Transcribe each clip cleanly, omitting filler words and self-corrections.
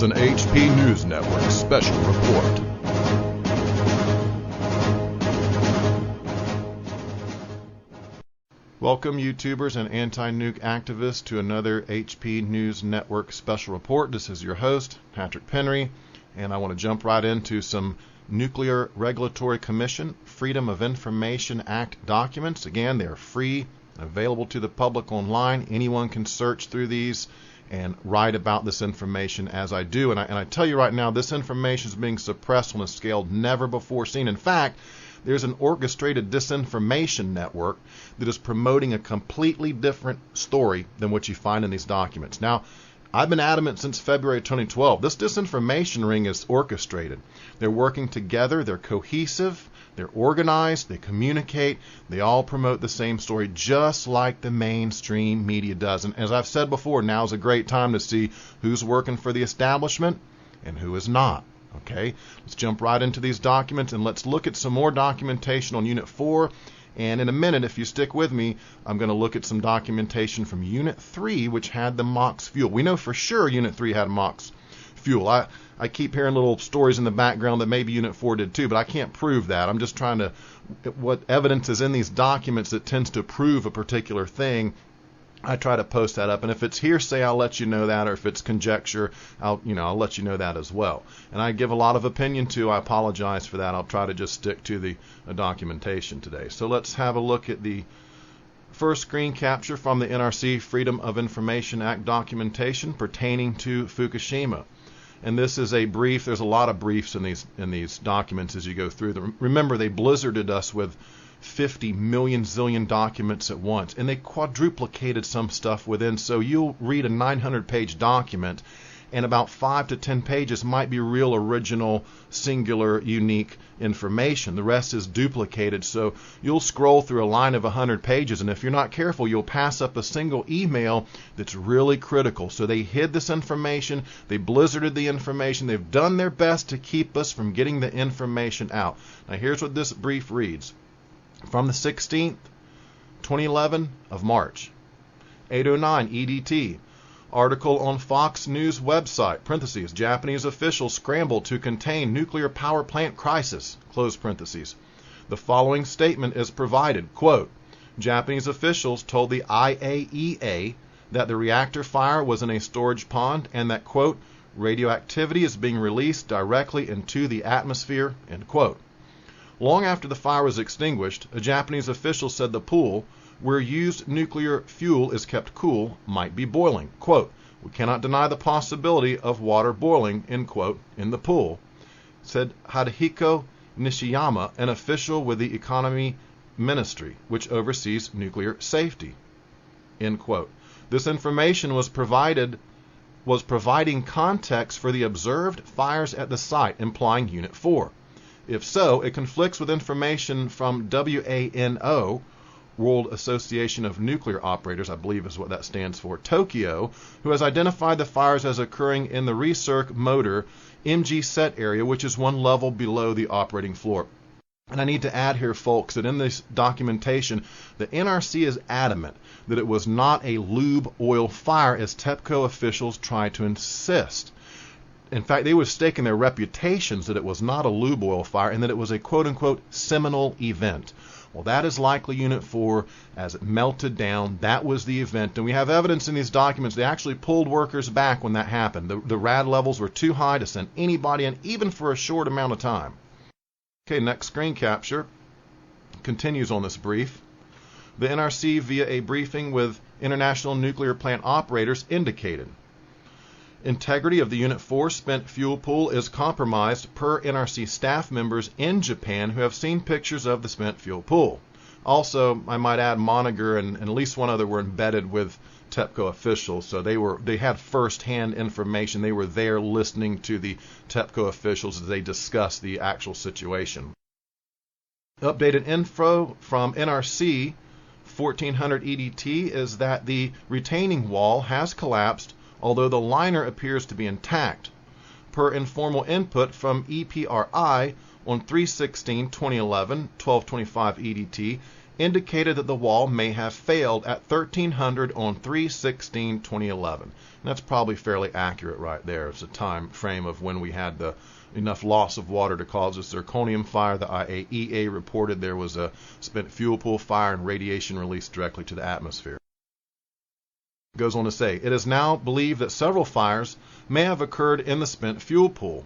is an HP News Network special report. Welcome, YouTubers and anti-nuke activists, to another HP News Network special report. This is your host, Patrick Penry, and I want to jump right into some Nuclear Regulatory Commission Freedom of Information Act documents. Again, they're free and available to the public online. Anyone can search through these and write about this information as I do. And I tell you right now, this information is being suppressed on a scale never before seen. In fact, there's an orchestrated disinformation network that is promoting a completely different story than what you find in these documents. Now, I've been adamant since February 2012. This disinformation ring is orchestrated. They're working together. They're cohesive. They're organized. They communicate. They all promote the same story, just like the mainstream media does. And as I've said before, now's a great time to see who's working for the establishment and who is not. Okay, let's jump right into these documents and let's look at some more documentation on Unit 4. And in a minute, if you stick with me, I'm going to look at some documentation from Unit 3, which had the MOX fuel. We know for sure Unit 3 had MOX fuel. I keep hearing little stories in the background that maybe Unit 4 did too, but I can't prove that. I'm just trying to, what evidence is in these documents that tends to prove a particular thing, I try to post that up, and if it's hearsay, I'll let you know that, or if it's conjecture, I'll let you know that as well. And I give a lot of opinion too. I apologize for that. I'll try to just stick to the documentation today. So let's have a look at the first screen capture from the NRC Freedom of Information Act documentation pertaining to Fukushima. And this is a brief. There's a lot of briefs in these documents as you go through them. Remember, they blizzarded us with 50 million zillion documents at once, and they quadruplicated some stuff within. So you'll read a 900-page document, and about 5 to 10 pages might be real original, singular, unique information. The rest is duplicated. So you'll scroll through a line of 100 pages, and if you're not careful, you'll pass up a single email that's really critical. So they hid this information. They blizzarded the information. They've done their best to keep us from getting the information out. Now here's what this brief reads. From the 16th, 2011 of March, 809 EDT, article on Fox News website, parentheses, Japanese officials scramble to contain nuclear power plant crisis, close parentheses. The following statement is provided, quote, Japanese officials told the IAEA that the reactor fire was in a storage pond and that, quote, radioactivity is being released directly into the atmosphere, end quote. Long after the fire was extinguished, a Japanese official said the pool, where used nuclear fuel is kept cool, might be boiling. Quote, we cannot deny the possibility of water boiling, end quote, in the pool, said Hidehiko Nishiyama, an official with the Economy Ministry, which oversees nuclear safety, end quote. This information was providing context for the observed fires at the site, implying Unit 4. If so, it conflicts with information from WANO, World Association of Nuclear Operators, I believe is what that stands for, Tokyo, who has identified the fires as occurring in the recirc motor MG set area, which is one level below the operating floor. And I need to add here, folks, that in this documentation, the NRC is adamant that it was not a lube oil fire, as TEPCO officials tried to insist. In fact, they were staking their reputations that it was not a lube oil fire and that it was a quote-unquote seminal event. Well, that is likely Unit 4 as it melted down. That was the event. And we have evidence in these documents. They actually pulled workers back when that happened. The rad levels were too high to send anybody in, even for a short amount of time. Okay, next screen capture continues on this brief. The NRC, via a briefing with international nuclear plant operators, indicated integrity of the Unit 4 spent fuel pool is compromised per NRC staff members in Japan who have seen pictures of the spent fuel pool. Also, I might add, Moniger and at least one other were embedded with TEPCO officials, so they had first-hand information. They were there listening to the TEPCO officials as they discussed the actual situation. Updated info from NRC 1400 EDT is that the retaining wall has collapsed, although the liner appears to be intact. Per informal input from EPRI, on 3/16/2011, 1225 EDT, indicated that the wall may have failed at 1300 on 3/16/2011. That's probably fairly accurate right there. It's a time frame of when we had enough loss of water to cause a zirconium fire. The IAEA reported there was a spent fuel pool fire and radiation released directly to the atmosphere. It goes on to say, it is now believed that several fires may have occurred in the spent fuel pool.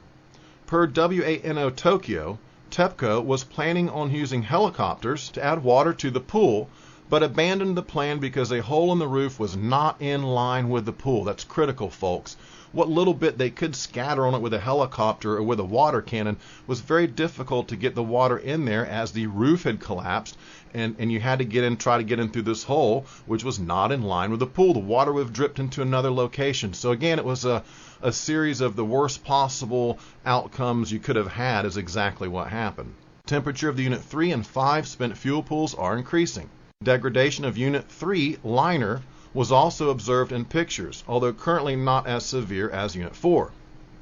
Per WANO Tokyo, TEPCO was planning on using helicopters to add water to the pool, but abandoned the plan because a hole in the roof was not in line with the pool. That's critical, folks. What little bit they could scatter on it with a helicopter or with a water cannon was very difficult to get the water in there, as the roof had collapsed, and you had to try to get in through this hole, which was not in line with the pool. The water would have dripped into another location. So again, it was a series of the worst possible outcomes you could have had, is exactly what happened. Temperature of the Unit 3 and 5 spent fuel pools are increasing. Degradation of Unit 3 liner was also observed in pictures, although currently not as severe as Unit 4.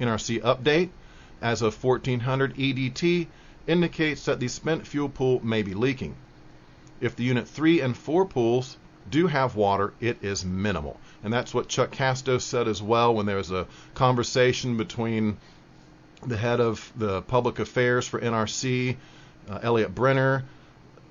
NRC update, as of 1400 EDT, indicates that the spent fuel pool may be leaking. If the Unit 3 and 4 pools do have water, it is minimal. And that's what Chuck Casto said as well when there was a conversation between the head of the public affairs for NRC, Elliot Brenner,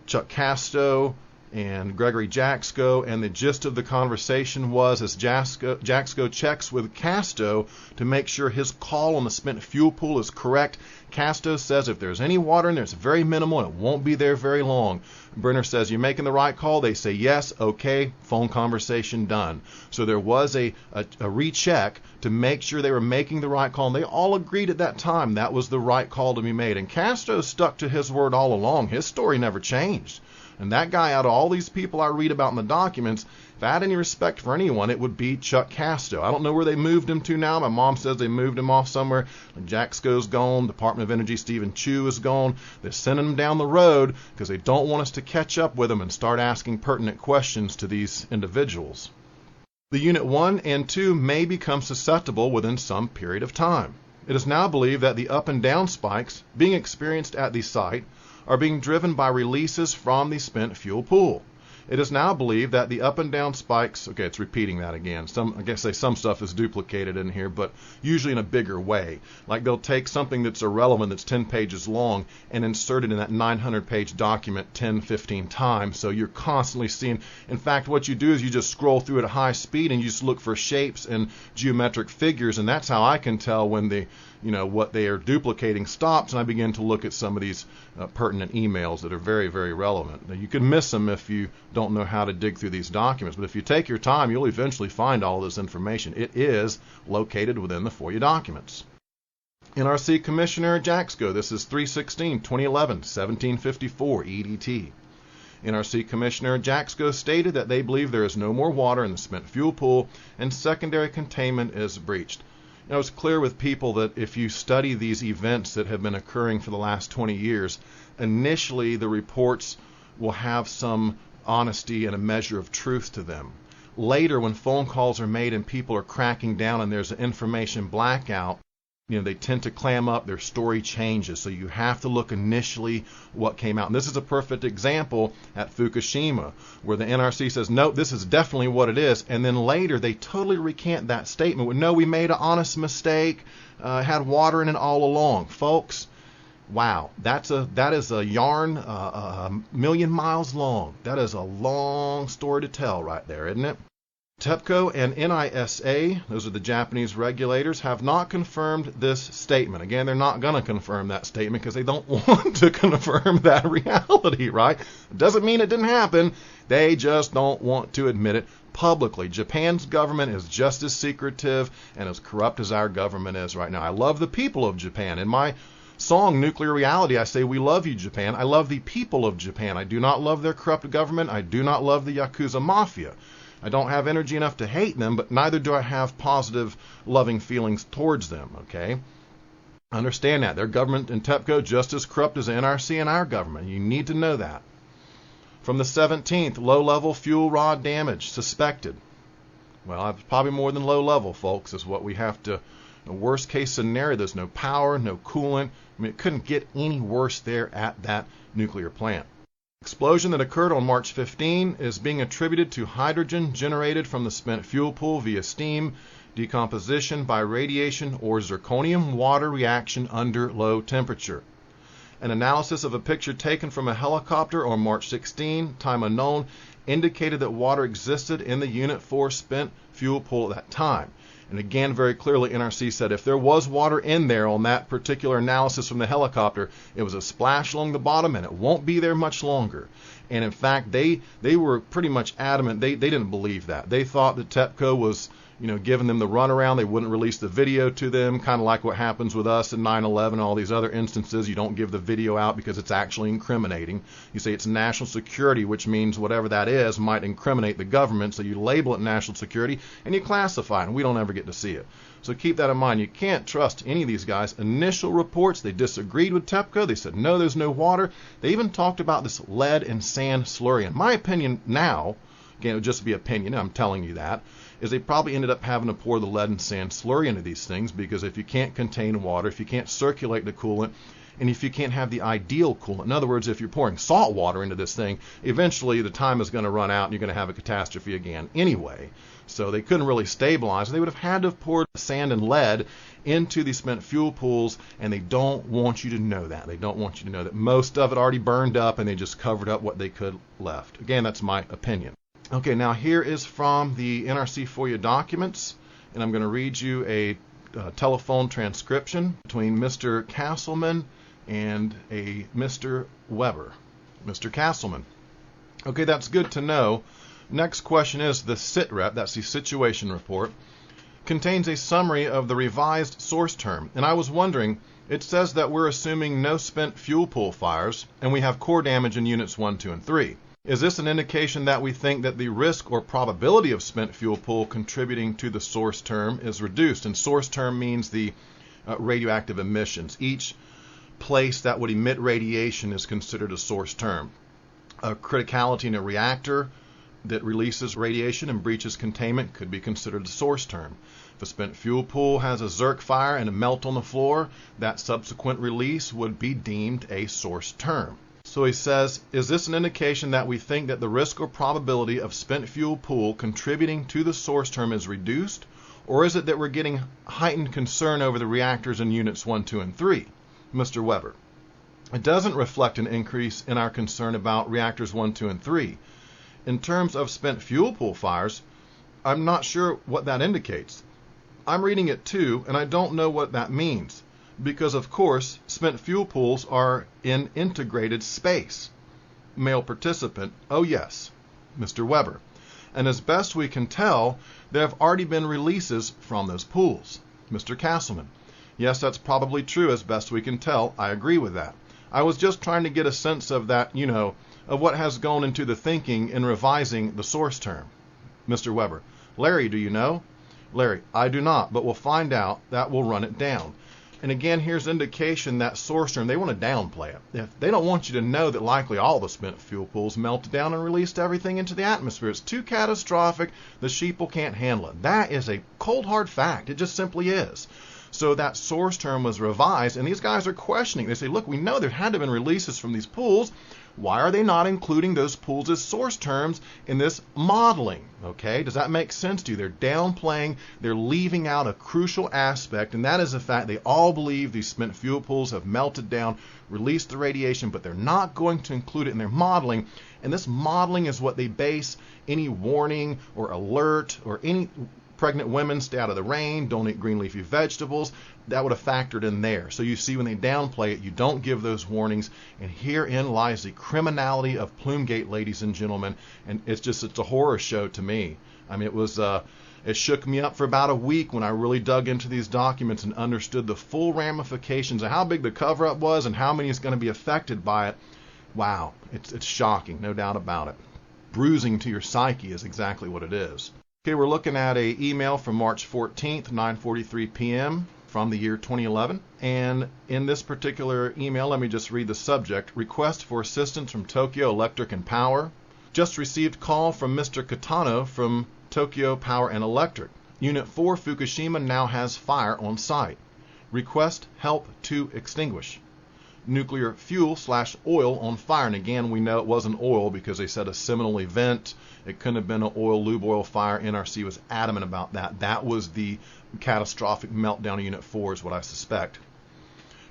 Chuck Casto, and Gregory Jaczko, and the gist of the conversation was, as Jaczko checks with Casto to make sure his call on the spent fuel pool is correct, Casto says if there's any water in there, it's very minimal and it won't be there very long. Brenner says, you're making the right call? They say yes, okay, phone conversation done. So there was a recheck to make sure they were making the right call, and they all agreed at that time that was the right call to be made. And Casto stuck to his word all along. His story never changed. And that guy, out of all these people I read about in the documents, if I had any respect for anyone, it would be Chuck Casto. I don't know where they moved him to now. My mom says they moved him off somewhere. Jaczko's gone. Department of Energy Stephen Chu is gone. They're sending him down the road because they don't want us to catch up with him and start asking pertinent questions to these individuals. The Unit 1 and 2 may become susceptible within some period of time. It is now believed that the up and down spikes being experienced at the site are being driven by releases from the spent fuel pool. It is now believed that the up and down spikes, okay, it's repeating that again. I guess some stuff is duplicated in here, but usually in a bigger way. Like they'll take something that's irrelevant, that's 10 pages long, and insert it in that 900-page document 10, 15 times. So you're constantly seeing, in fact, what you do is you just scroll through at a high speed and you just look for shapes and geometric figures, and that's how I can tell when what they are duplicating stops, and I begin to look at some of these pertinent emails that are very, very relevant. Now, you can miss them if you don't know how to dig through these documents, but if you take your time, you'll eventually find all this information. It is located within the FOIA documents. NRC Commissioner Jaczko, this is 3/16/2011, 1754 EDT. NRC Commissioner Jaczko stated that they believe there is no more water in the spent fuel pool and secondary containment is breached. It's clear with people that if you study these events that have been occurring for the last 20 years, initially the reports will have some honesty and a measure of truth to them. Later, when phone calls are made and people are cracking down and there's an information blackout, they tend to clam up, their story changes. So you have to look initially what came out. And this is a perfect example at Fukushima, where the NRC says, no, this is definitely what it is. And then later they totally recant that statement with, no, we made an honest mistake, had water in it all along. Folks, wow, that is a yarn a million miles long. That is a long story to tell right there, isn't it? TEPCO and NISA, those are the Japanese regulators, have not confirmed this statement. Again, they're not going to confirm that statement because they don't want to confirm that reality, right? It doesn't mean it didn't happen. They just don't want to admit it publicly. Japan's government is just as secretive and as corrupt as our government is right now. I love the people of Japan. In my song, Nuclear Reality, I say, we love you, Japan. I love the people of Japan. I do not love their corrupt government. I do not love the Yakuza Mafia. I don't have energy enough to hate them, but neither do I have positive, loving feelings towards them, okay? Understand that. Their government and TEPCO just as corrupt as the NRC and our government. You need to know that. From the 17th, low-level fuel rod damage suspected. Well, it's probably more than low level, folks, is what we have to The worst case scenario, there's no power, no coolant. I mean, it couldn't get any worse there at that nuclear plant. Explosion that occurred on March 15 is being attributed to hydrogen generated from the spent fuel pool via steam, decomposition by radiation, or zirconium water reaction under low temperature. An analysis of a picture taken from a helicopter on March 16, time unknown, indicated that water existed in the Unit 4 spent fuel pool at that time. And again, very clearly, NRC said if there was water in there on that particular analysis from the helicopter, it was a splash along the bottom and it won't be there much longer. And in fact, they were pretty much adamant. They didn't believe that. They thought that TEPCO was, giving them the runaround. They wouldn't release the video to them, kind of like what happens with us in 9/11, all these other instances. You don't give the video out because it's actually incriminating. You say it's national security, which means whatever that is might incriminate the government, so you label it national security and you classify it, and we don't ever get to see it. So keep that in mind. You can't trust any of these guys. Initial reports, they disagreed with TEPCO. They said, no, there's no water. They even talked about this lead and sand slurry. In my opinion now, again, it would just be opinion, I'm telling you that, is they probably ended up having to pour the lead and sand slurry into these things, because if you can't contain water, if you can't circulate the coolant, and if you can't have the ideal coolant, in other words, if you're pouring salt water into this thing, eventually the time is going to run out and you're going to have a catastrophe again anyway. So they couldn't really stabilize. They would have had to have poured sand and lead into these spent fuel pools, and they don't want you to know that. They don't want you to know that most of it already burned up and they just covered up what they could left. Again, that's my opinion. Okay, now here is from the NRC FOIA documents, and I'm going to read you a telephone transcription between Mr. Castleman and a Mr. Weber. Mr. Castleman. Okay, that's good to know. Next question is the SITREP, that's the situation report, contains a summary of the revised source term. And I was wondering, it says that we're assuming no spent fuel pool fires, and we have core damage in units 1, 2, and 3. Is this an indication that we think that the risk or probability of spent fuel pool contributing to the source term is reduced? And source term means the radioactive emissions. Each place that would emit radiation is considered a source term. A criticality in a reactor that releases radiation and breaches containment could be considered a source term. If a spent fuel pool has a zerk fire and a melt on the floor, that subsequent release would be deemed a source term. So he says, is this an indication that we think that the risk or probability of spent fuel pool contributing to the source term is reduced, or is it that we're getting heightened concern over the reactors in units 1, 2, and 3? Mr. Weber. It doesn't reflect an increase in our concern about reactors 1, 2, and 3. In terms of spent fuel pool fires, I'm not sure what that indicates. I'm reading it too, and I don't know what that means. Because, of course, spent fuel pools are in integrated space. Male participant, oh yes, Mr. Weber. And as best we can tell, there have already been releases from those pools. Mr. Castleman, yes, that's probably true as best we can tell. I agree with that. I was just trying to get a sense of that, of what has gone into the thinking in revising the source term. Mr. Weber, Larry, do you know? Larry, I do not, but we'll find out. That will run it down. And again, here's indication that source term, they want to downplay it. If they don't want you to know that likely all the spent fuel pools melted down and released everything into the atmosphere. It's too catastrophic. The sheeple can't handle it. That is a cold, hard fact. It just simply is. So that source term was revised, and these guys are questioning. They say, look, we know there had to have been releases from these pools. Why are they not including those pools as source terms in this modeling? Okay, does that make sense to you? They're downplaying, they're leaving out a crucial aspect, and that is the fact they all believe these spent fuel pools have melted down, released the radiation, but they're not going to include it in their modeling. And this modeling is what they base any warning or alert or any pregnant women, stay out of the rain, don't eat green leafy vegetables, that would have factored in there. So you see when they downplay it, you don't give those warnings, and herein lies the criminality of Plume-Gate, ladies and gentlemen, and it's a horror show to me. I mean, it shook me up for about a week when I really dug into these documents and understood the full ramifications of how big the cover-up was and how many is going to be affected by it. Wow, it's shocking, no doubt about it. Bruising to your psyche is exactly what it is. Okay, we're looking at an email from March 14th, 9:43 p.m. from the year 2011. And in this particular email, let me just read the subject. Request for assistance from Tokyo Electric and Power. Just received call from Mr. Katano from Tokyo Power and Electric. Unit 4, Fukushima, now has fire on site. Request help to extinguish. Nuclear fuel/oil on fire. And again, we know it wasn't oil because they said a seminal event. It couldn't have been an oil, lube oil fire. NRC was adamant about that. That was the catastrophic meltdown of Unit 4 is what I suspect.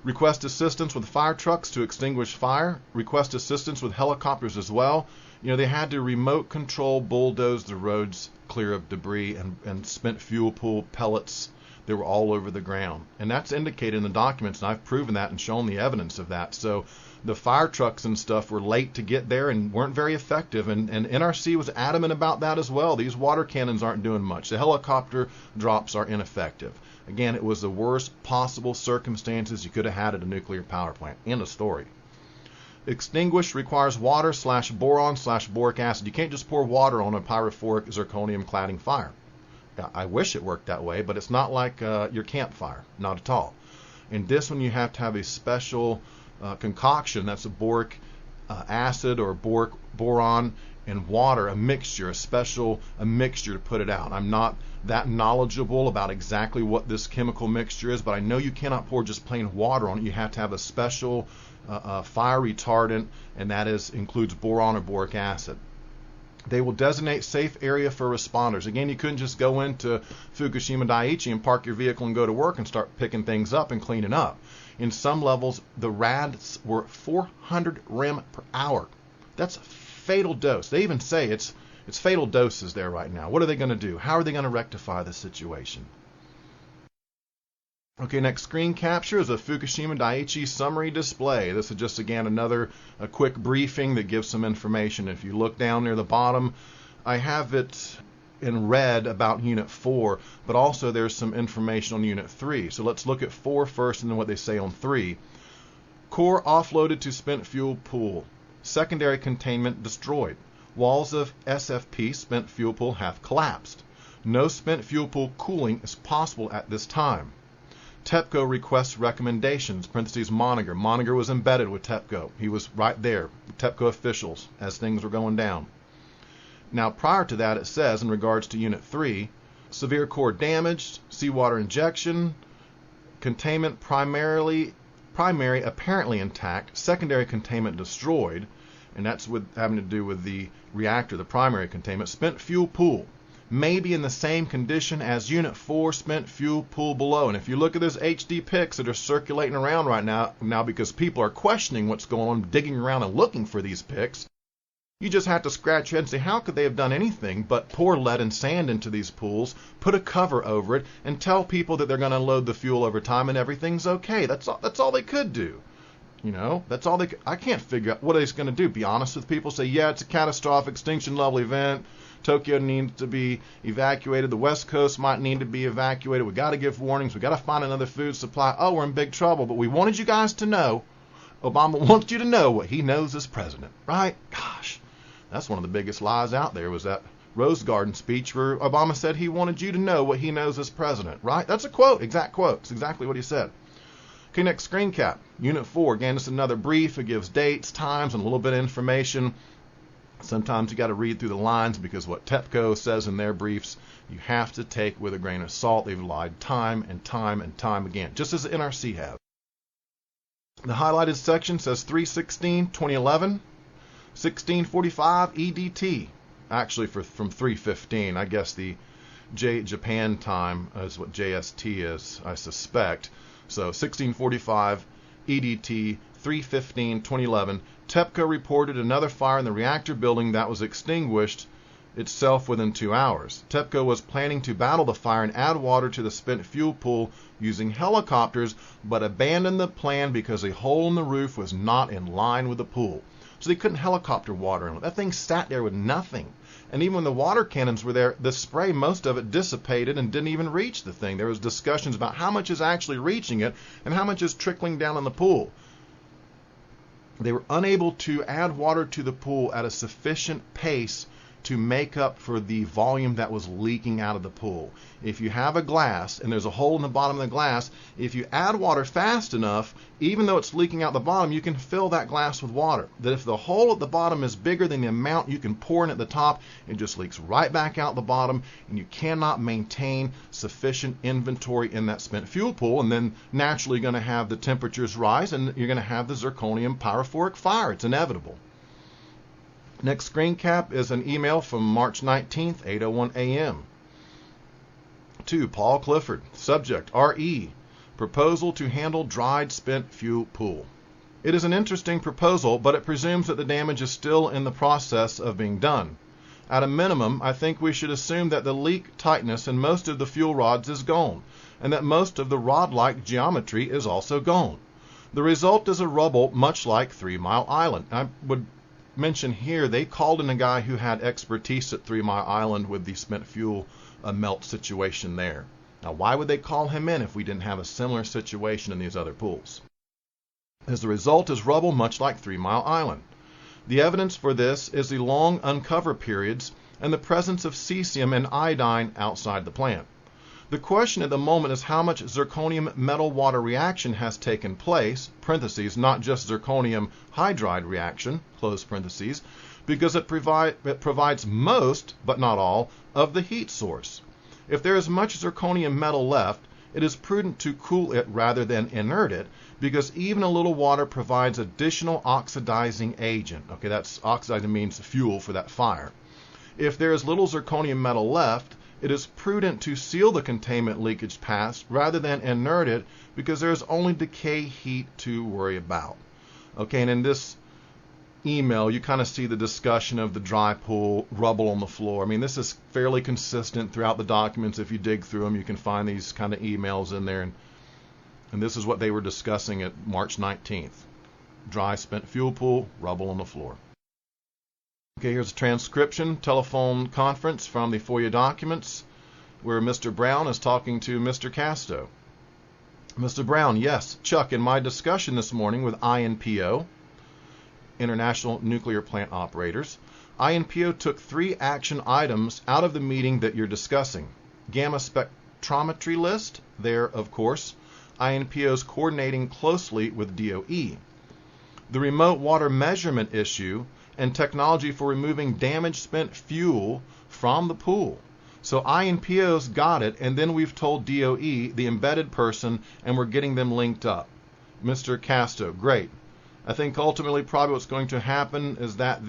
Request assistance with fire trucks to extinguish fire. Request assistance with helicopters as well. You know, they had to remote control bulldoze the roads clear of debris and spent fuel pool pellets. They were all over the ground. And that's indicated in the documents, and I've proven that and shown the evidence of that. So the fire trucks and stuff were late to get there and weren't very effective. And NRC was adamant about that as well. These water cannons aren't doing much. The helicopter drops are ineffective. Again, it was the worst possible circumstances you could have had at a nuclear power plant. End of story. Extinguish requires water/boron/boric acid. You can't just pour water on a pyrophoric zirconium cladding fire. I wish it worked that way, but it's not like your campfire. Not at all. In this one, you have to have a special concoction. That's a boric acid or boron and water, a mixture, a mixture to put it out. I'm not that knowledgeable about exactly what this chemical mixture is, but I know you cannot pour just plain water on it. You have to have a special fire retardant, and that includes boron or boric acid. They will designate safe area for responders. Again, you couldn't just go into Fukushima Daiichi and park your vehicle and go to work and start picking things up and cleaning up. In some levels, the rads were 400 rem per hour. That's a fatal dose. They even say it's fatal doses there right now. What are they going to do? How are they going to rectify the situation? Okay, next screen capture is a Fukushima Daiichi summary display. This is just, again, a quick briefing that gives some information. If you look down near the bottom, I have it in red about Unit 4, but also there's some information on Unit 3. So let's look at 4 first and then what they say on 3. Core offloaded to spent fuel pool. Secondary containment destroyed. Walls of SFP, spent fuel pool, have collapsed. No spent fuel pool cooling is possible at this time. TEPCO requests recommendations, parentheses Moniger. Moniger was embedded with TEPCO. He was right there, TEPCO officials, as things were going down. Now, prior to that, it says, in regards to Unit 3, severe core damaged, seawater injection, containment primary apparently intact, secondary containment destroyed, and that's having to do with the reactor, the primary containment, spent fuel pool. May be in the same condition as Unit 4 spent fuel pool below. And if you look at those HD pics that are circulating around right now because people are questioning what's going on, digging around and looking for these pics, you just have to scratch your head and say, how could they have done anything but pour lead and sand into these pools, put a cover over it, and tell people that they're going to unload the fuel over time and everything's okay? That's all they could do. You know, that's all I can't figure out what are they going to do. Be honest with people, say, yeah, it's a catastrophic extinction level event. Tokyo needs to be evacuated. The West Coast might need to be evacuated. We got to give warnings. We got to find another food supply. Oh, we're in big trouble. But we wanted you guys to know. Obama wants you to know what he knows as president, right? Gosh, that's one of the biggest lies out there was that Rose Garden speech where Obama said he wanted you to know what he knows as president, right? That's a quote, exact quote. It's exactly what he said. Okay, next screen cap. Unit 4. Again, it's another brief. It gives dates, times, and a little bit of information. Sometimes you got to read through the lines because what TEPCO says in their briefs, you have to take with a grain of salt. They've lied time and time and time again, just as the NRC has. The highlighted section says 3/16/2011, 1645 EDT. Actually, from 3:15. I guess the Japan time is what JST is, I suspect. So 1645 EDT, 3/15/2011. TEPCO reported another fire in the reactor building that was extinguished itself within 2 hours. TEPCO was planning to battle the fire and add water to the spent fuel pool using helicopters, but abandoned the plan because a hole in the roof was not in line with the pool. So they couldn't helicopter water in it. That thing sat there with nothing. And even when the water cannons were there, the spray, most of it dissipated and didn't even reach the thing. There was discussions about how much is actually reaching it and how much is trickling down in the pool. They were unable to add water to the pool at a sufficient pace to make up for the volume that was leaking out of the pool. If you have a glass and there's a hole in the bottom of the glass, if you add water fast enough, even though it's leaking out the bottom, you can fill that glass with water. That if the hole at the bottom is bigger than the amount you can pour in at the top, it just leaks right back out the bottom, and you cannot maintain sufficient inventory in that spent fuel pool, and then naturally you're going to have the temperatures rise and you're going to have the zirconium pyrophoric fire. It's inevitable. Next screen cap is an email from March 19th, 8:01 a.m. to Paul Clifford. Subject, RE, proposal to handle dried spent fuel pool. It is an interesting proposal, but it presumes that the damage is still in the process of being done. At a minimum, I think we should assume that the leak tightness in most of the fuel rods is gone, and that most of the rod-like geometry is also gone. The result is a rubble much like 3 Mile Island. I would mention here they called in a guy who had expertise at 3 Mile Island with the spent fuel melt situation there. Now, why would they call him in if we didn't have a similar situation in these other pools? As the result is rubble much like 3 Mile Island. The evidence for this is the long uncover periods and the presence of cesium and iodine outside the plant. The question at the moment is how much zirconium metal water reaction has taken place, parentheses, not just zirconium hydride reaction, close parentheses, because it provides most, but not all, of the heat source. If there is much zirconium metal left, it is prudent to cool it rather than inert it, because even a little water provides additional oxidizing agent. Okay, that's oxidizing means fuel for that fire. If there is little zirconium metal left, it is prudent to seal the containment leakage path rather than inert it, because there is only decay heat to worry about. Okay, and in this email, you kind of see the discussion of the dry pool, rubble on the floor. I mean, this is fairly consistent throughout the documents. If you dig through them, you can find these kind of emails in there. And this is what they were discussing at March 19th. Dry spent fuel pool, rubble on the floor. Okay, here's a transcription, telephone conference from the FOIA documents where Mr. Brown is talking to Mr. Casto. Mr. Brown, yes, Chuck, in my discussion this morning with INPO, International Nuclear Plant Operators, INPO took 3 action items out of the meeting that you're discussing. Gamma spectrometry list, there, of course, INPO's coordinating closely with DOE. The remote water measurement issue and technology for removing damaged spent fuel from the pool. So INPO's got it, and then we've told DOE, the embedded person, and we're getting them linked up. Mr. Casto, great. I think ultimately probably what's going to happen is that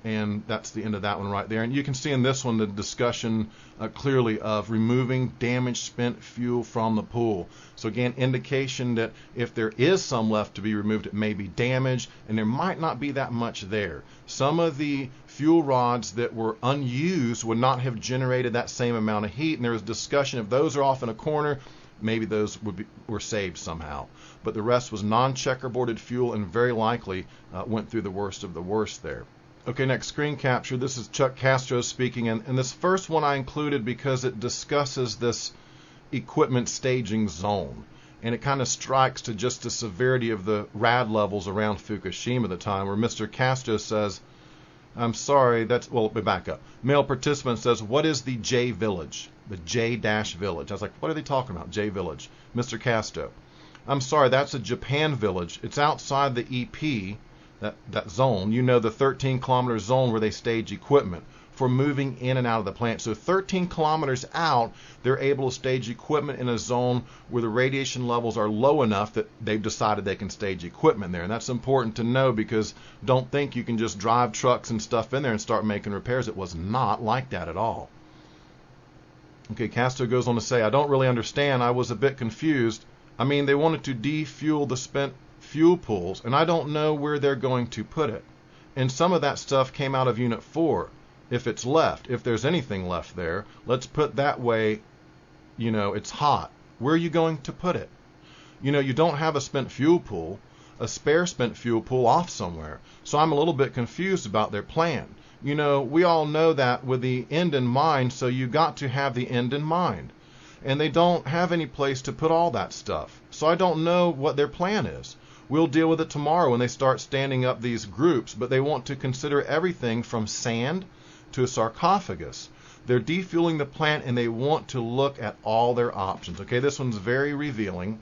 and that's the end of that one right there. And you can see in this one the discussion clearly of removing damaged spent fuel from the pool. So again, indication that if there is some left to be removed, it may be damaged, and there might not be that much there. Some of the fuel rods that were unused would not have generated that same amount of heat, and there was discussion if those are off in a corner, maybe those were saved somehow. But the rest was non-checkerboarded fuel, and very likely went through the worst of the worst there. Okay, next screen capture. This is Chuck Castro speaking, and this first one I included because it discusses this equipment staging zone, and it kind of strikes to just the severity of the rad levels around Fukushima at the time, where Mr. Castro says, I'm sorry, well, let me back up. Male participant says, what is the J Village? The J-Village. I was like, what are they talking about, J Village? Mr. Castro, I'm sorry, that's a Japan village. It's outside the EP, that zone, you know, the 13-kilometer zone where they stage equipment for moving in and out of the plant. So 13 kilometers out, they're able to stage equipment in a zone where the radiation levels are low enough that they've decided they can stage equipment there. And that's important to know, because don't think you can just drive trucks and stuff in there and start making repairs. It was not like that at all. Okay, Castro goes on to say, I don't really understand. I was a bit confused. I mean, they wanted to defuel the spent fuel pools, and I don't know where they're going to put it. And some of that stuff came out of Unit 4. If it's left, if there's anything left there, let's put that way, you know, it's hot. Where are you going to put it? You know, you don't have a spent fuel pool, a spare spent fuel pool off somewhere. So I'm a little bit confused about their plan. You know, we all know that with the end in mind, so you got to have the end in mind. And they don't have any place to put all that stuff. So I don't know what their plan is. We'll deal with it tomorrow when they start standing up these groups, but they want to consider everything from sand to a sarcophagus. They're defueling the plant and they want to look at all their options. Okay, this one's very revealing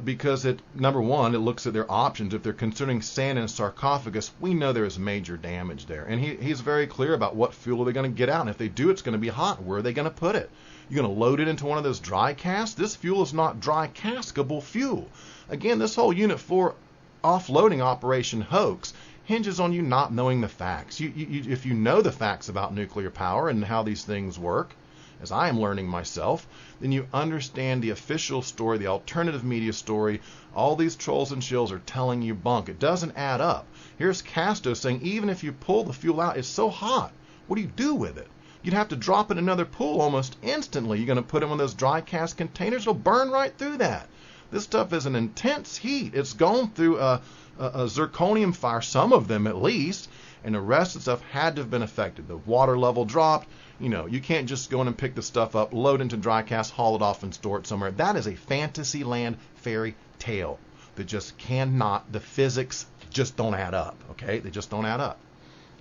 because number one, it looks at their options. If they're considering sand in a sarcophagus, we know there is major damage there. And he's very clear about what fuel they're going to get out. And if they do, it's going to be hot. Where are they going to put it? You're going to load it into one of those dry casks? This fuel is not dry caskable fuel. Again, this whole Unit 4 offloading operation hoax hinges on you not knowing the facts. If you know the facts about nuclear power and how these things work, as I am learning myself, then you understand the official story, the alternative media story. All these trolls and shills are telling you bunk. It doesn't add up. Here's Casto saying even if you pull the fuel out, it's so hot. What do you do with it? You'd have to drop it in another pool almost instantly. You're going to put it in one of those dry cask containers. It'll burn right through that. This stuff is an intense heat. It's gone through a zirconium fire, some of them at least, and the rest of the stuff had to have been affected. The water level dropped. You can't just go in and pick the stuff up, load into dry cask, haul it off and store it somewhere. That is a fantasy land fairy tale that just cannot, the physics just don't add up, okay? They just don't add up.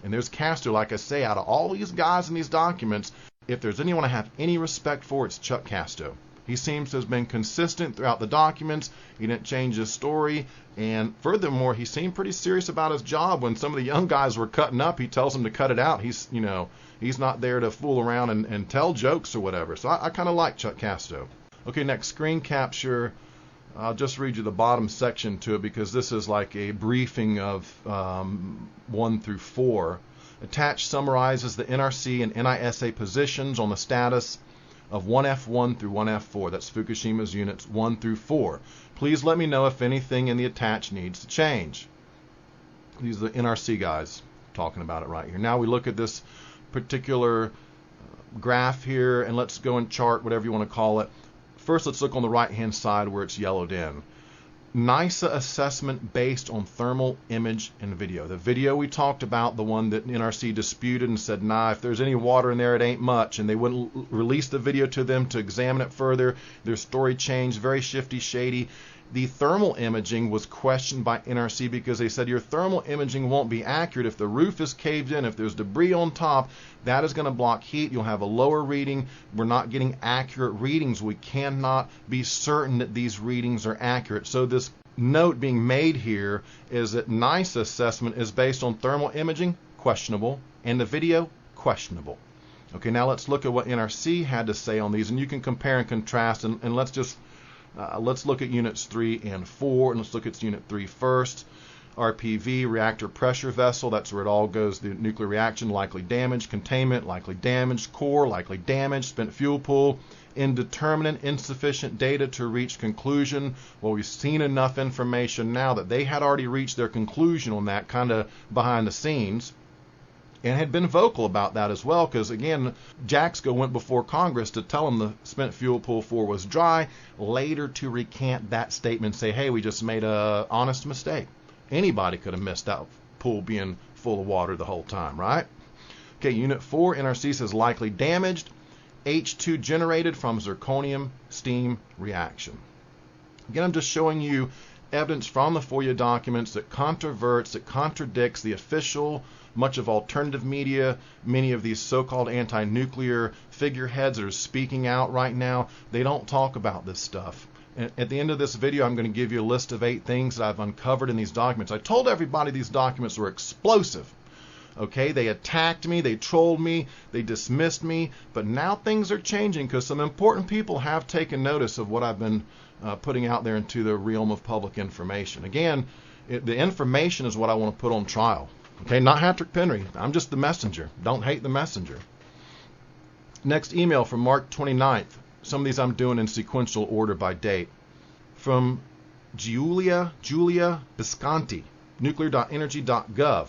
And there's Castro, like I say, out of all these guys in these documents, if there's anyone I have any respect for, it's Chuck Castro. He seems to have been consistent throughout the documents. He didn't change his story. And furthermore, he seemed pretty serious about his job. When some of the young guys were cutting up, he tells them to cut it out. He's not there to fool around and tell jokes or whatever. So I kind of like Chuck Castro. Okay, next, screen capture. I'll just read you the bottom section to it because this is like a briefing of 1 through 4. Attached summarizes the NRC and NISA positions on the status of 1F1 through 1F4. That's Fukushima's units 1 through 4. Please let me know if anything in the attached needs to change. These are the NRC guys talking about it right here. Now we look at this particular graph here, and let's go and chart, whatever you want to call it. First, let's look on the right-hand side where it's yellowed in. NISA assessment based on thermal image and video. The video we talked about, the one that NRC disputed and said, nah, if there's any water in there, it ain't much, and they wouldn't release the video to them to examine it further. Their story changed, very shifty, shady. The thermal imaging was questioned by NRC because they said your thermal imaging won't be accurate if the roof is caved in, if there's debris on top, that is going to block heat. You'll have a lower reading. We're not getting accurate readings. We cannot be certain that these readings are accurate. So this note being made here is that NISA assessment is based on thermal imaging, questionable, and the video, questionable. Okay, now let's look at what NRC had to say on these, and you can compare and contrast, and let's look at units 3 and 4, and let's look at unit 3 first. RPV, reactor pressure vessel, that's where it all goes. The nuclear reaction, likely damage. Containment, likely damage. Core, likely damage. Spent fuel pool, indeterminate, insufficient data to reach conclusion. Well, we've seen enough information now that they had already reached their conclusion on that, kind of behind the scenes, and had been vocal about that as well, because again, Jaxco went before Congress to tell them the spent fuel pool 4 was dry, later to recant that statement and say, hey, we just made a honest mistake. Anybody could have missed that pool being full of water the whole time, right? Okay, unit 4, NRC says likely damaged, H2 generated from zirconium steam reaction. Again, I'm just showing you evidence from the FOIA documents that controverts, that contradicts the official, much of alternative media, many of these so-called anti-nuclear figureheads that are speaking out right now. They don't talk about this stuff. And at the end of this video, I'm going to give you a list of 8 things that I've uncovered in these documents. I told everybody these documents were explosive. Okay, they attacked me, they trolled me, they dismissed me, but now things are changing because some important people have taken notice of what I've been putting out there into the realm of public information. Again, the information is what I want to put on trial. Okay, not Patrick Penry. I'm just the messenger. Don't hate the messenger. Next email from March 29th. Some of these I'm doing in sequential order by date. From Giulia Bisconti, nuclear.energy.gov.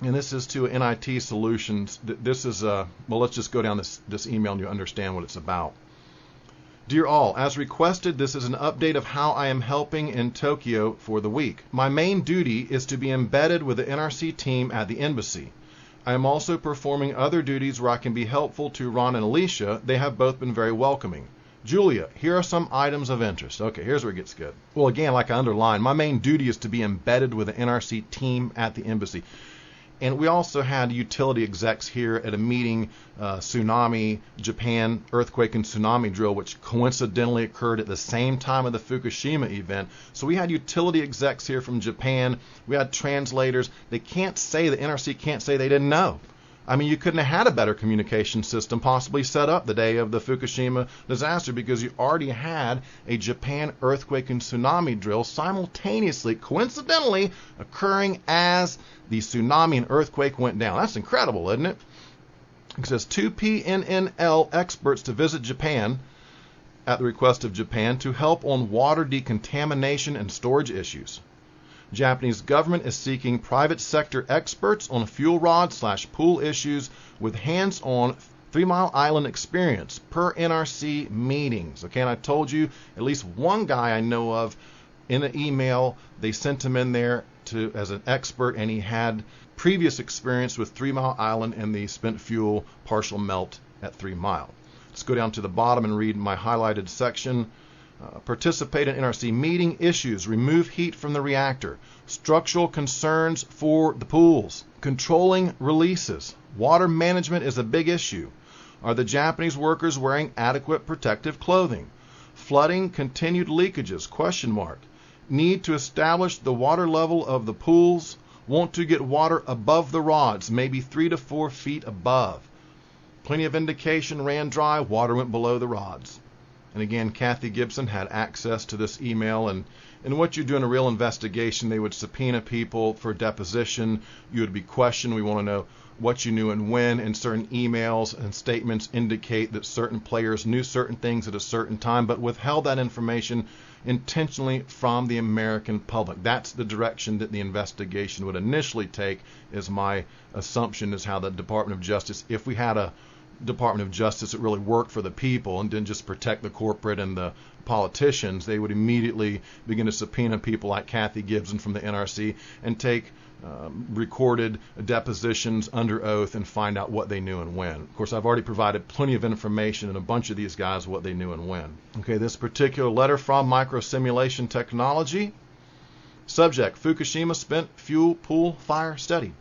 And this is to NIT Solutions. This is, well, let's just go down this email and you understand what it's about. Dear all, as requested, this is an update of how I am helping in Tokyo for the week. My main duty is to be embedded with the NRC team at the embassy. I am also performing other duties where I can be helpful to Ron and Alicia. They have both been very welcoming. Julia, here are some items of interest. Okay, here's where it gets good. Well, again, like I underlined, my main duty is to be embedded with the NRC team at the embassy. And we also had utility execs here at a meeting, tsunami, Japan earthquake and tsunami drill, which coincidentally occurred at the same time of the Fukushima event. So we had utility execs here from Japan. We had translators. They can't say, the NRC can't say they didn't know. I mean, you couldn't have had a better communication system possibly set up the day of the Fukushima disaster, because you already had a Japan earthquake and tsunami drill simultaneously, coincidentally, occurring as the tsunami and earthquake went down. That's incredible, isn't it? It says 2 PNNL experts to visit Japan at the request of Japan to help on water decontamination and storage issues. Japanese government is seeking private sector experts on fuel rod/pool issues with hands-on 3 Mile Island experience per NRC meetings. Okay, and I told you at least one guy I know of in an email, they sent him in there as an expert, and he had previous experience with 3 Mile Island and the spent fuel partial melt at 3 Mile. Let's go down to the bottom and read my highlighted section. Participate in NRC meeting issues, remove heat from the reactor, structural concerns for the pools, controlling releases, water management is a big issue. Are the Japanese workers wearing adequate protective clothing? Flooding, continued leakages, ? Need to establish the water level of the pools, want to get water above the rods, maybe 3 to 4 feet above. Plenty of indication, ran dry, water went below the rods. And again, Kathy Gibson had access to this email, and what you do in a real investigation, they would subpoena people for deposition. You would be questioned. We want to know what you knew and when, and certain emails and statements indicate that certain players knew certain things at a certain time, but withheld that information intentionally from the American public. That's the direction that the investigation would initially take, is my assumption, is how the Department of Justice, if we had a Department of Justice that really worked for the people and didn't just protect the corporate and the politicians, they would immediately begin to subpoena people like Kathy Gibson from the NRC and take recorded depositions under oath and find out what they knew and when. Of course, I've already provided plenty of information in a bunch of these guys what they knew and when. Okay, this particular letter from Microsimulation Technology. Subject, Fukushima spent fuel pool fire study.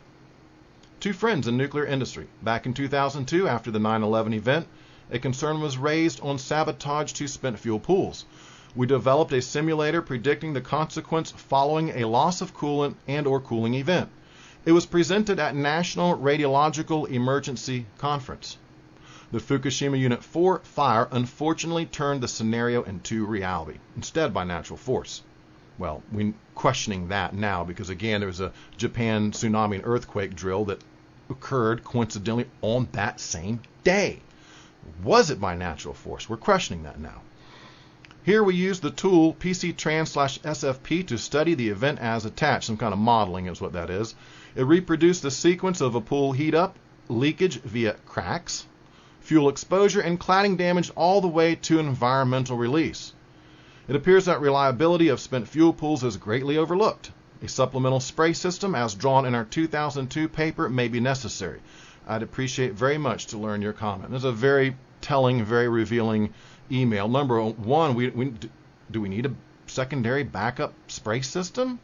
2 friends in nuclear industry. Back in 2002, after the 9/11 event, a concern was raised on sabotage to spent fuel pools. We developed a simulator predicting the consequence following a loss of coolant and or cooling event. It was presented at National Radiological Emergency Conference. The Fukushima Unit 4 fire unfortunately turned the scenario into reality, instead by natural force. Well, we're questioning that now because, again, there was a Japan tsunami and earthquake drill that occurred coincidentally on that same day. Was it by natural force? We're questioning that now. Here we use the tool PCTrans/SFP to study the event as attached. Some kind of modeling is what that is. It reproduced the sequence of a pool heat up, leakage via cracks, fuel exposure, and cladding damage all the way to environmental release. It appears that reliability of spent fuel pools is greatly overlooked. A supplemental spray system, as drawn in our 2002 paper, may be necessary. I'd appreciate very much to learn your comment. There's a very telling, very revealing email. Number one, do we need a secondary backup spray system?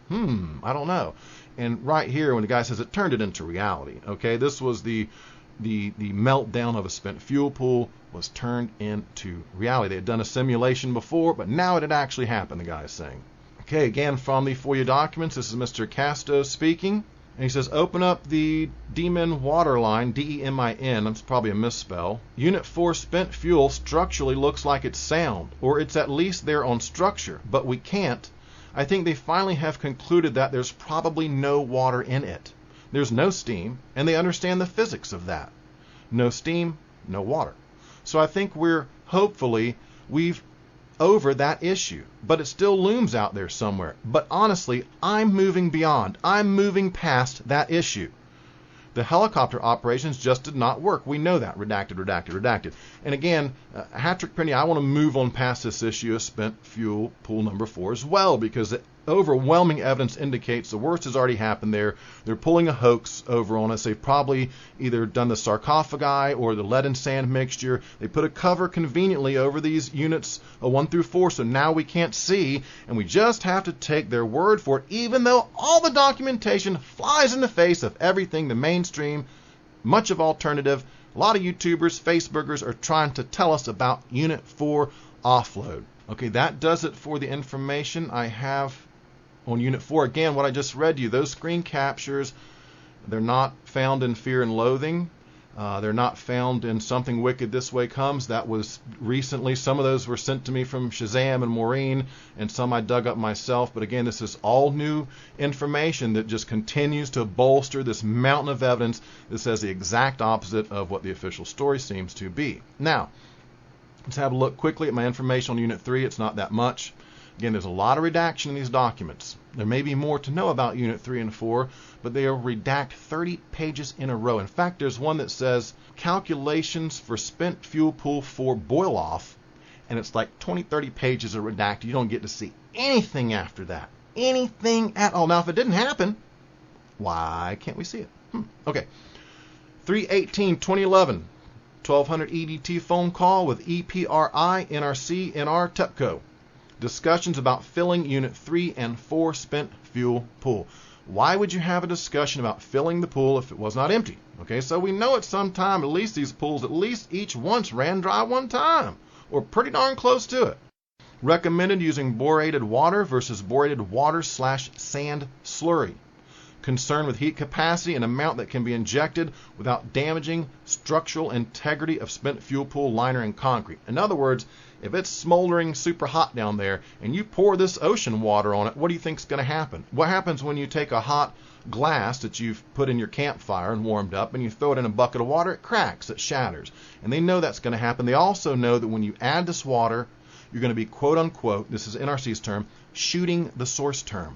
I don't know. And right here, when the guy says it turned it into reality, okay, this was the meltdown of a spent fuel pool was turned into reality. They had done a simulation before, but now it had actually happened, the guy is saying. Okay, again, from the FOIA documents, this is Mr. Casto speaking. And he says, open up the Demin water line, D-E-M-I-N, that's probably a misspell. Unit 4 spent fuel structurally looks like it's sound, or it's at least there on structure, but we can't. I think they finally have concluded that there's probably no water in it. There's no steam, and they understand the physics of that. No steam, no water. So I think we've over that issue, but it still looms out there somewhere. But honestly, I'm moving beyond. I'm moving past that issue. The helicopter operations just did not work. We know that. Redacted. And again, Patrick Penny, I want to move on past this issue of spent fuel pool number 4 as well, because overwhelming evidence indicates the worst has already happened there. They're pulling a hoax over on us. They've probably either done the sarcophagi or the lead and sand mixture. They put a cover conveniently over these units 1 through 4, so now we can't see, and we just have to take their word for it, even though all the documentation flies in the face of everything the mainstream, much of alternative, a lot of YouTubers, Facebookers are trying to tell us about Unit 4 offload. Okay, that does it for the information I have on Unit 4. Again, what I just read to you, those screen captures, they're not found in Fear and Loathing. They're not found in Something Wicked This Way Comes. That was recently. Some of those were sent to me from Shazzam and Maureen, and some I dug up myself. But again, this is all new information that just continues to bolster this mountain of evidence that says the exact opposite of what the official story seems to be. Now, let's have a look quickly at my information on Unit 3. It's not that much. Again, there's a lot of redaction in these documents. There may be more to know about Unit 3 and 4, but they will redact 30 pages in a row. In fact, there's one that says calculations for spent fuel pool 4 boil off, and it's like 20, 30 pages of redacted. You don't get to see anything after that. Anything at all. Now, if it didn't happen, why can't we see it? Okay. 3/18/2011. 1200 EDT phone call with EPRI, NRC, NR, TEPCO. Discussions about filling Unit 3 and 4 spent fuel pool. Why would you have a discussion about filling the pool if it was not empty? Okay, so we know at some time, at least these pools, at least each once ran dry one time, or pretty darn close to it. Recommended using borated water versus borated water/sand slurry. Concern with heat capacity and amount that can be injected without damaging structural integrity of spent fuel pool liner and concrete. In other words, if it's smoldering super hot down there and you pour this ocean water on it, what do you think is going to happen? What happens when you take a hot glass that you've put in your campfire and warmed up and you throw it in a bucket of water? It cracks, it shatters. And they know that's going to happen. They also know that when you add this water, you're going to be, quote unquote, this is NRC's term, shooting the source term.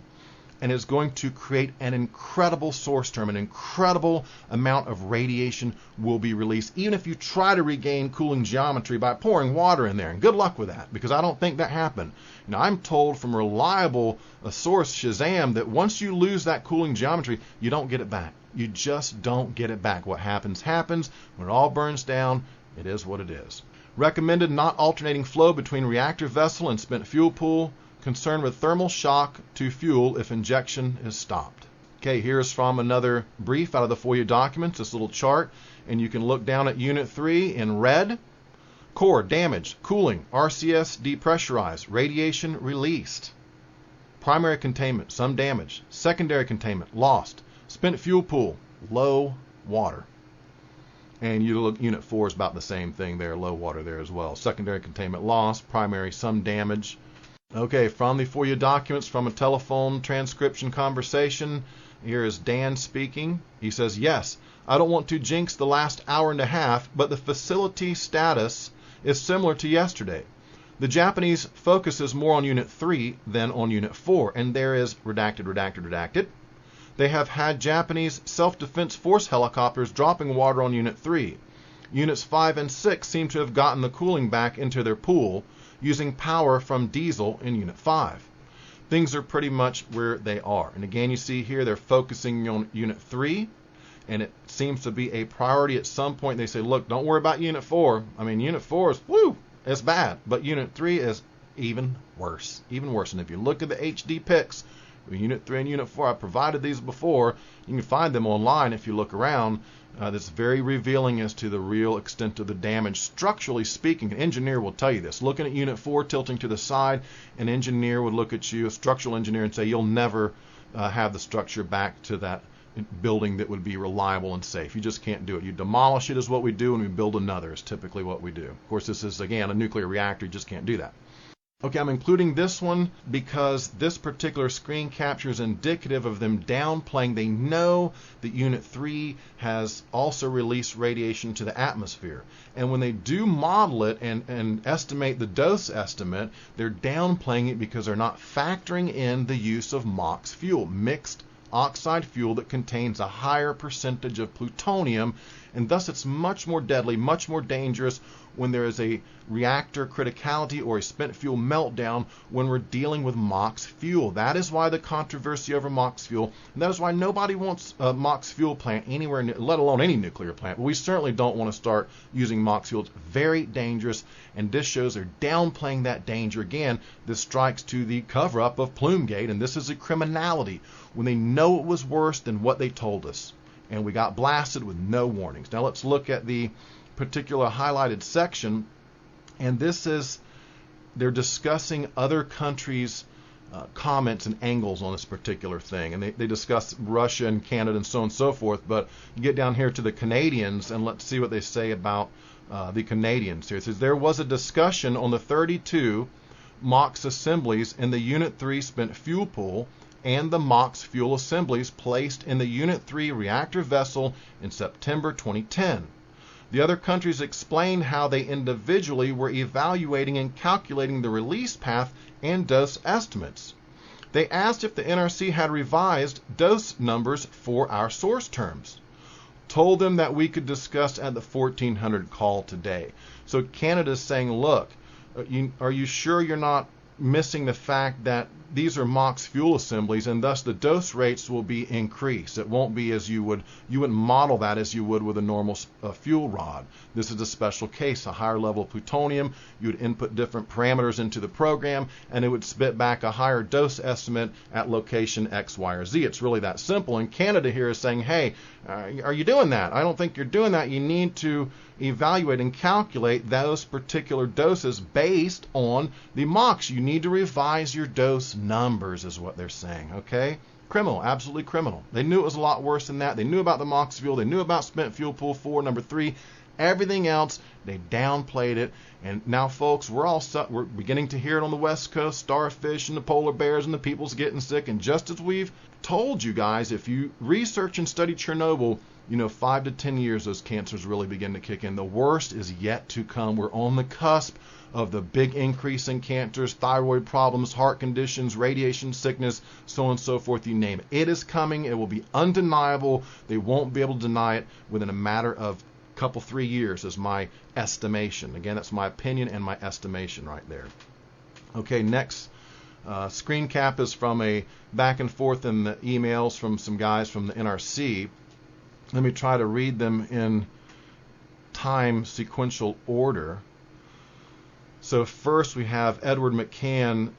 And it's going to create an incredible source term. An incredible amount of radiation will be released, even if you try to regain cooling geometry by pouring water in there. And good luck with that, because I don't think that happened. Now, I'm told from reliable source, Shazzam, that once you lose that cooling geometry, you don't get it back. You just don't get it back. What happens, happens. When it all burns down, it is what it is. Recommended not alternating flow between reactor vessel and spent fuel pool. Concerned with thermal shock to fuel if injection is stopped. Okay, here's from another brief out of the FOIA documents, this little chart, and you can look down at Unit 3 in red. Core damaged, cooling, RCS depressurized, radiation released. Primary containment, some damage. Secondary containment, lost. Spent fuel pool, low water. And you look, Unit 4 is about the same thing there, low water there as well. Secondary containment lost, primary some damage. Okay, from the FOIA documents, from a telephone transcription conversation, here is Dan speaking. He says, yes, I don't want to jinx the last hour and a half, but the facility status is similar to yesterday. The Japanese focuses more on Unit 3 than on Unit 4, and there is redacted, redacted, redacted. They have had Japanese self-defense force helicopters dropping water on Unit 3. Units 5 and 6 seem to have gotten the cooling back into their pool, using power from diesel in Unit 5. Things are pretty much where they are. And again, you see here they're focusing on Unit 3, and it seems to be a priority at some point. They say, look, don't worry about Unit 4. I mean, Unit 4 is, it's bad. But Unit 3 is even worse. Even worse. And if you look at the HD pics, Unit 3 and Unit 4, I provided these before. You can find them online if you look around. That's very revealing as to the real extent of the damage. Structurally speaking, an engineer will tell you this. Looking at Unit 4 tilting to the side, an engineer would look at you, a structural engineer, and say you'll never have the structure back to that building that would be reliable and safe. You just can't do it. You demolish it is what we do, and we build another is typically what we do. Of course, this is, again, a nuclear reactor. You just can't do that. Okay, I'm including this one because this particular screen capture is indicative of them downplaying. They know that Unit 3 has also released radiation to the atmosphere. And when they do model it and estimate the dose estimate, they're downplaying it because they're not factoring in the use of MOX fuel, mixed oxide fuel that contains a higher percentage of plutonium, and thus it's much more deadly, much more dangerous when there is a reactor criticality or a spent fuel meltdown when we're dealing with MOX fuel. That is why the controversy over MOX fuel, and that is why nobody wants a MOX fuel plant anywhere, let alone any nuclear plant. But we certainly don't want to start using MOX fuel. It's very dangerous, and this shows they're downplaying that danger. Again, this strikes to the cover-up of Plume-Gate, and this is a criminality when they know it was worse than what they told us, and we got blasted with no warnings. Now let's look at the particular highlighted section, and this is, they're discussing other countries' comments and angles on this particular thing, and they discuss Russia and Canada and so on and so forth. But you get down here to the Canadians, and let's see what they say about the Canadians here. It says there was a discussion on the 32 MOX assemblies in the Unit 3 spent fuel pool and the MOX fuel assemblies placed in the Unit 3 reactor vessel in September 2010. The other countries explained how they individually were evaluating and calculating the release path and dose estimates. They asked if the NRC had revised dose numbers for our source terms. Told them that we could discuss at the 1400 call today. So Canada's saying, look, are you sure you're not missing the fact that these are MOX fuel assemblies, and thus the dose rates will be increased. It won't be as you wouldn't model that as you would with a normal fuel rod. This is a special case, a higher level of plutonium. You would input different parameters into the program, and it would spit back a higher dose estimate at location X, Y, or Z. It's really that simple. And Canada here is saying, hey, are you doing that? I don't think you're doing that. You need to evaluate and calculate those particular doses based on the MOX. You need to revise your dose numbers is what they're saying, okay? Criminal, absolutely criminal. They knew it was a lot worse than that. They knew about the MOX fuel. They knew about spent fuel pool 4, number 3. Everything else, they downplayed it. And now, folks, we're beginning to hear it on the West Coast, starfish and the polar bears and the people's getting sick. And just as we've told you guys, if you research and study Chernobyl, 5 to 10 years, those cancers really begin to kick in. The worst is yet to come. We're on the cusp of the big increase in cancers, thyroid problems, heart conditions, radiation sickness, so on and so forth, you name it. It is coming. It will be undeniable. They won't be able to deny it within a matter of a couple, 3 years is my estimation. Again, that's my opinion and my estimation right there. Okay, next screen cap is from a back and forth in the emails from some guys from the NRC. Let me try to read them in time sequential order. So first we have Edward McCann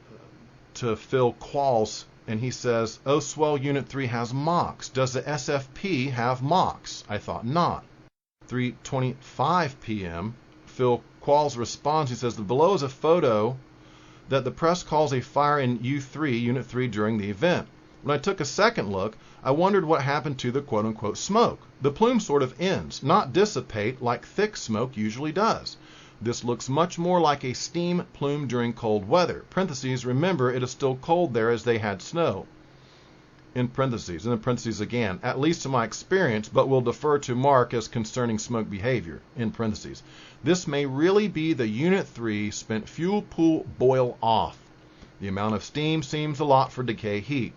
to Phil Qualls, and he says, oh, swell, Unit 3 has MOX. Does the SFP have MOX? I thought not. 3:25 p.m., Phil Qualls responds. He says, below is a photo that the press calls a fire in U3, Unit 3, during the event. When I took a second look, I wondered what happened to the quote-unquote smoke. The plume sort of ends, not dissipate like thick smoke usually does. This looks much more like a steam plume during cold weather. Parentheses, remember it is still cold there as they had snow. In parentheses, and in parentheses again, at least to my experience, but will defer to Mark as concerning smoke behavior. In parentheses, this may really be the Unit 3 spent fuel pool boil off. The amount of steam seems a lot for decay heat.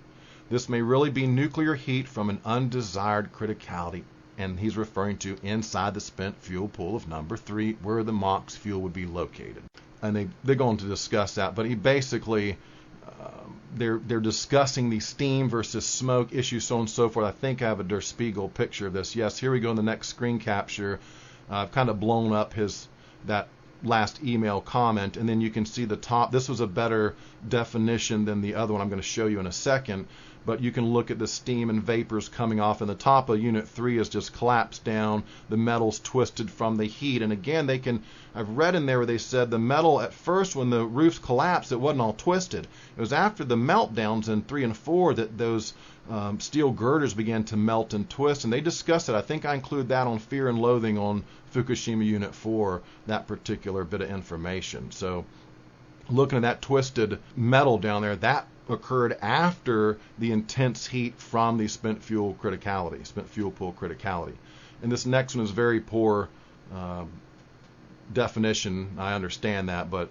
This may really be nuclear heat from an undesired criticality, and he's referring to inside the spent fuel pool of number 3, where the MOX fuel would be located. And they're going to discuss that, but he basically, they're discussing the steam versus smoke issue, so on and so forth. I think I have a Der Spiegel picture of this. Yes, here we go in the next screen capture. I've kind of blown up that last email comment, and then you can see the top. This was a better definition than the other one I'm going to show you in a second. But you can look at the steam and vapors coming off, and the top of Unit 3 is just collapsed down. The metal's twisted from the heat. And again, I've read in there where they said the metal at first when the roofs collapsed, it wasn't all twisted. It was after the meltdowns in 3 and 4 that those steel girders began to melt and twist. And they discussed it. I think I include that on Fear and Loathing on Fukushima Unit 4, that particular bit of information. So looking at that twisted metal down there, that occurred after the intense heat from the spent fuel pool criticality. And this next one is very poor definition. I understand that, but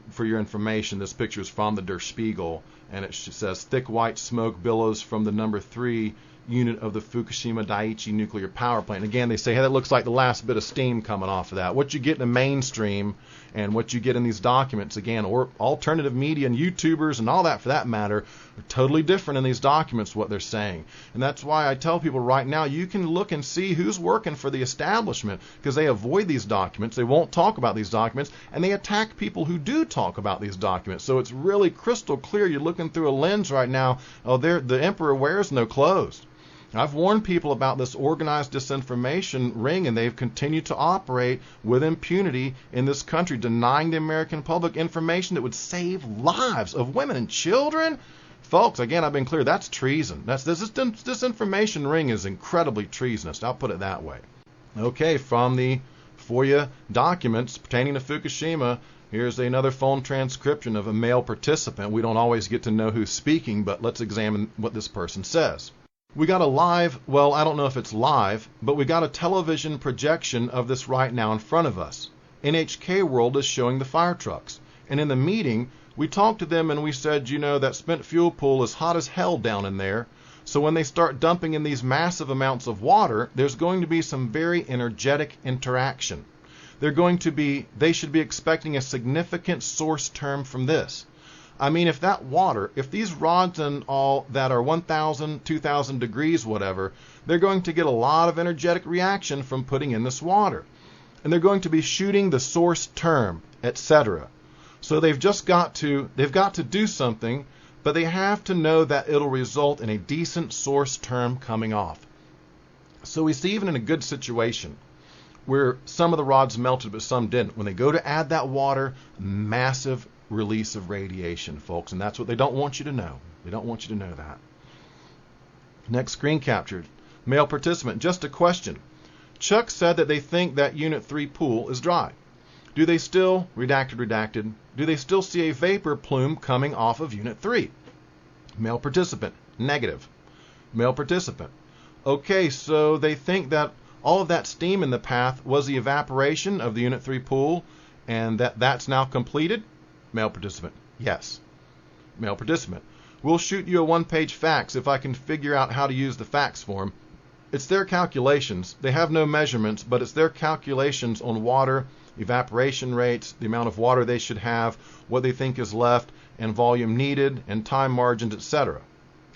for your information, this picture is from the Der Spiegel, and it says thick white smoke billows from the number 3 unit of the Fukushima Daiichi nuclear power plant. Again, they say, hey, that looks like the last bit of steam coming off of that. What you get in the mainstream and what you get in these documents, again, or alternative media and YouTubers and all that for that matter, are totally different in these documents, what they're saying. And that's why I tell people right now, you can look and see who's working for the establishment, because they avoid these documents, they won't talk about these documents, and they attack people who do talk about these documents. So it's really crystal clear. You're looking through a lens right now. Oh, the emperor wears no clothes. I've warned people about this organized disinformation ring, and they've continued to operate with impunity in this country, denying the American public information that would save lives of women and children. Folks, again, I've been clear, that's treason. This disinformation ring is incredibly treasonous. I'll put it that way. Okay, from the FOIA documents pertaining to Fukushima, here's another phone transcription of a male participant. We don't always get to know who's speaking, but let's examine what this person says. We got a live, well, I don't know if it's live, but we got a television projection of this right now in front of us. NHK World is showing the fire trucks. And in the meeting, we talked to them and we said, you know, that spent fuel pool is hot as hell down in there. So when they start dumping in these massive amounts of water, there's going to be some very energetic interaction. They should be expecting a significant source term from this. I mean, if that water, if these rods and all that are 1,000, 2,000 degrees, whatever, they're going to get a lot of energetic reaction from putting in this water. And they're going to be shooting the source term, etc. So they've got to do something, but they have to know that it'll result in a decent source term coming off. So we see even in a good situation where some of the rods melted, but some didn't. When they go to add that water, massive release of radiation, folks, and that's what they don't want you to know. They don't want you to know that. Next screen captured. Male participant, just a question. Chuck said that they think that Unit 3 pool is dry. Do they still, redacted, do they still see a vapor plume coming off of Unit 3? Male participant, negative. Male participant, okay, so they think that all of that steam in the path was the evaporation of the Unit 3 pool and that's now completed? Male participant, yes. Male participant, we'll shoot you a one-page fax if I can figure out how to use the fax form. It's their calculations. They have no measurements, but it's their calculations on water, evaporation rates, the amount of water they should have, what they think is left, and volume needed, and time margins, etc.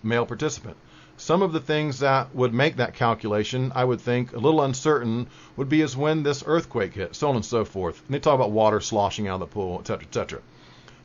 Male participant, some of the things that would make that calculation, I would think, a little uncertain, would be as when this earthquake hit, so on and so forth. And they talk about water sloshing out of the pool, etc., etc.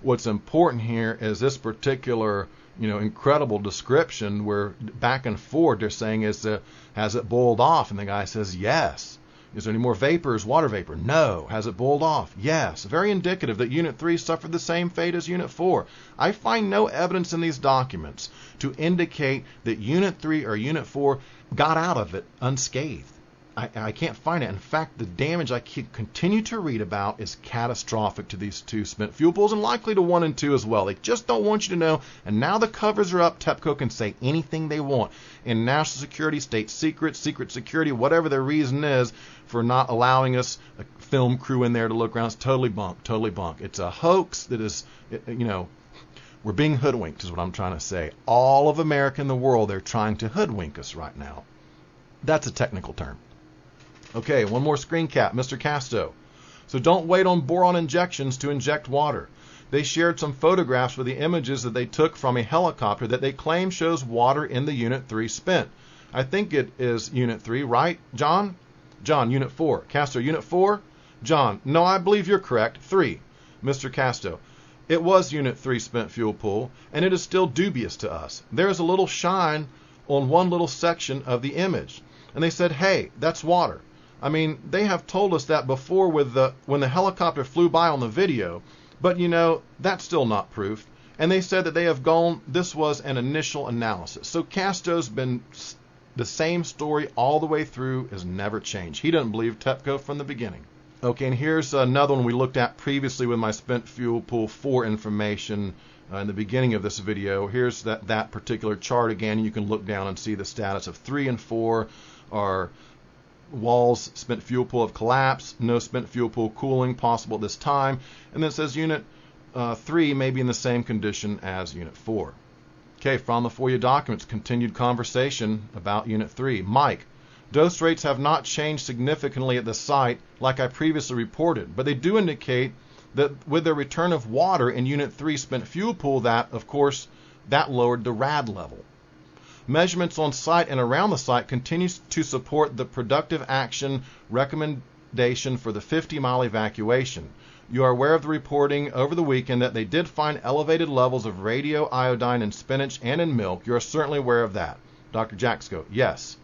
What's important here is this particular, incredible description where back and forth they're saying has it boiled off? And the guy says, yes. Is there any more vapors, water vapor? No. Has it boiled off? Yes. Very indicative that Unit 3 suffered the same fate as Unit 4. I find no evidence in these documents to indicate that Unit 3 or Unit 4 got out of it unscathed. I can't find it. In fact, the damage I continue to read about is catastrophic to these two spent fuel pools and likely to 1 and 2 as well. They just don't want you to know. And now the covers are up. TEPCO can say anything they want. In national security, state secret security, whatever their reason is for not allowing us a film crew in there to look around, it's totally bunk, totally bunk. It's a hoax that is, we're being hoodwinked is what I'm trying to say. All of America and the world, they're trying to hoodwink us right now. That's a technical term. Okay, one more screen cap, Mr. Casto. So don't wait on boron injections to inject water. They shared some photographs with the images that they took from a helicopter that they claim shows water in the Unit 3 spent. I think it is Unit 3, right, John? John, Unit 4. Casto, Unit 4? John, no, I believe you're correct. 3. Mr. Casto, it was Unit 3 spent fuel pool, and it is still dubious to us. There is a little shine on one little section of the image. And they said, hey, that's water. I mean, they have told us that before when the helicopter flew by on the video, but that's still not proof. And they said that they have this was an initial analysis. So Casto's been the same story all the way through, has never changed. He doesn't believe TEPCO from the beginning. Okay, and here's another one we looked at previously with my spent fuel pool 4 information in the beginning of this video. Here's that particular chart again. You can look down and see the status of 3 and 4 are walls spent fuel pool have collapsed, no spent fuel pool cooling possible at this time, and then it says Unit 3 may be in the same condition as Unit 4. Okay, from the FOIA documents, continued conversation about Unit 3. Mike, dose rates have not changed significantly at the site like I previously reported, but they do indicate that with the return of water in Unit 3 spent fuel pool, that, of course, that lowered the RAD level. Measurements on site and around the site continues to support the productive action recommendation for the 50-mile evacuation. You are aware of the reporting over the weekend that they did find elevated levels of radioiodine in spinach and in milk. You are certainly aware of that. Dr. Jaxco, yes.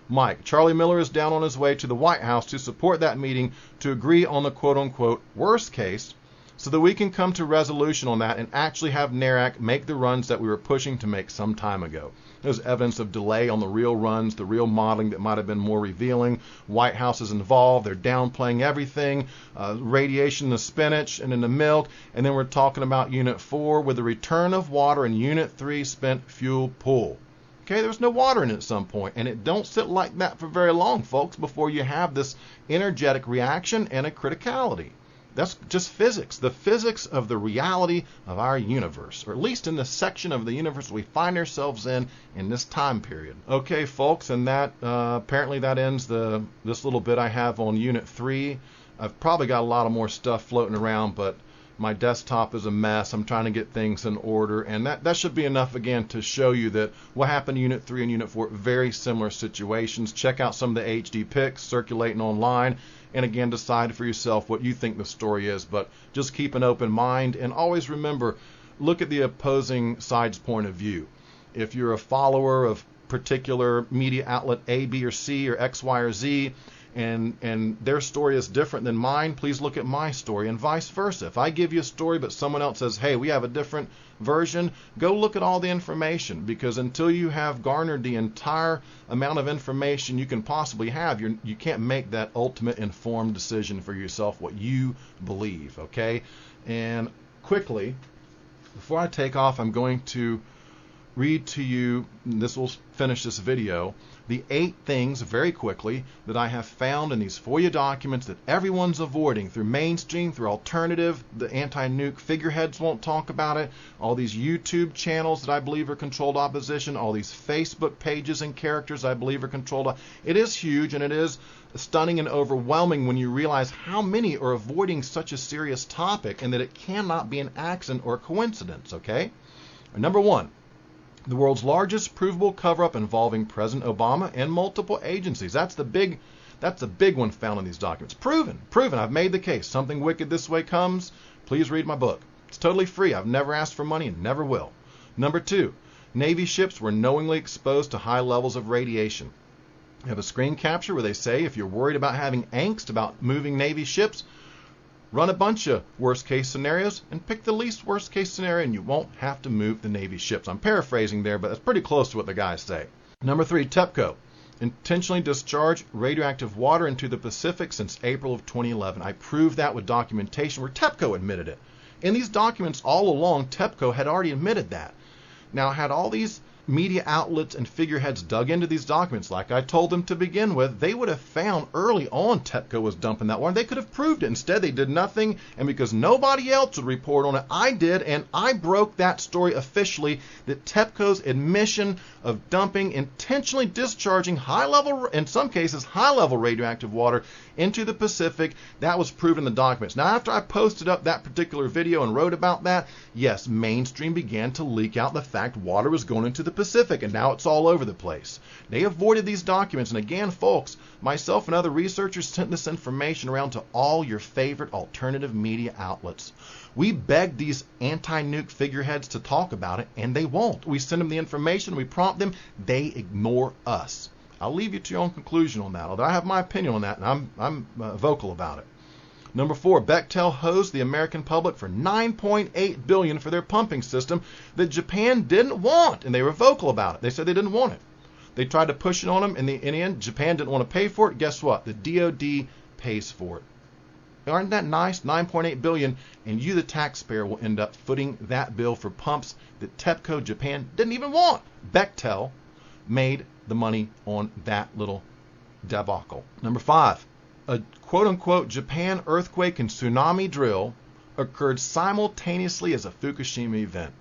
Mike, Charlie Miller is down on his way to the White House to support that meeting to agree on the quote-unquote worst case so that we can come to resolution on that and actually have NARAC make the runs that we were pushing to make some time ago. There's evidence of delay on the real runs, the real modeling that might have been more revealing. White House is involved. They're downplaying everything, radiation in the spinach and in the milk. And then we're talking about Unit 4 with the return of water in Unit 3 spent fuel pool. Okay, there's no water in it at some point, and it don't sit like that for very long, folks, before you have this energetic reaction and a criticality. That's just physics, the physics of the reality of our universe, or at least in the section of the universe we find ourselves in this time period. Okay, folks, and that apparently that ends this little bit I have on Unit 3. I've probably got a lot of more stuff floating around, but my desktop is a mess. I'm trying to get things in order, and that should be enough again to show you that what happened in Unit 3 and Unit 4, very similar situations. Check out some of the HD pics circulating online, and again, decide for yourself what you think the story is, but just keep an open mind, and always remember, look at the opposing side's point of view. If you're a follower of particular media outlet A, B, or C, or X, Y, or Z, and their story is different than mine, please look at my story, and vice versa. If I give you a story but someone else says, hey, we have a different version, go look at all the information, because until you have garnered the entire amount of information you can possibly have, you can't make that ultimate informed decision for yourself, what you believe, okay? And quickly, before I take off, I'm going to read to you, and this will finish this video, the 8 things, very quickly, that I have found in these FOIA documents that everyone's avoiding through mainstream, through alternative. The anti-nuke figureheads won't talk about it. All these YouTube channels that I believe are controlled opposition, all these Facebook pages and characters I believe are controlled. It is huge, and it is stunning and overwhelming when you realize how many are avoiding such a serious topic, and that it cannot be an accident or a coincidence, okay? Number 1. The world's largest provable cover-up involving President Obama and multiple agencies. That's the big one found in these documents. Proven. I've made the case. Something wicked this way comes. Please read my book. It's totally free. I've never asked for money and never will. Number 2, Navy ships were knowingly exposed to high levels of radiation. I have a screen capture where they say if you're worried about having angst about moving Navy ships, run a bunch of worst-case scenarios and pick the least worst-case scenario, and you won't have to move the Navy ships. I'm paraphrasing there, but that's pretty close to what the guys say. Number 3, TEPCO. Intentionally discharged radioactive water into the Pacific since April of 2011. I proved that with documentation where TEPCO admitted it. In these documents all along, TEPCO had already admitted that. Now, had all these media outlets and figureheads dug into these documents like I told them to begin with, they would have found early on TEPCO was dumping that water. They could have proved it. Instead, they did nothing, and because nobody else would report on it, I did, and I broke that story officially, that TEPCO's admission of dumping, intentionally discharging high-level, in some cases, high-level radioactive water into the Pacific, that was proven in the documents. Now, after I posted up that particular video and wrote about that, yes, mainstream began to leak out the fact water was going into the Pacific, and now it's all over the place. They avoided these documents, and again, folks, myself and other researchers sent this information around to all your favorite alternative media outlets. We begged these anti-nuke figureheads to talk about it, and they won't. We send them the information, we prompt them, they ignore us. I'll leave you to your own conclusion on that, although I have my opinion on that, and I'm vocal about it. Number 4, Bechtel hosed the American public for $9.8 billion for their pumping system that Japan didn't want, and they were vocal about it. They said they didn't want it. They tried to push it on them, and in the end, Japan didn't want to pay for it. Guess what? The DOD pays for it. Aren't that nice? $9.8 billion, and you, the taxpayer, will end up footing that bill for pumps that TEPCO Japan didn't even want. Bechtel made the money on that little debacle. Number 5, a quote-unquote Japan earthquake and tsunami drill occurred simultaneously as a Fukushima event.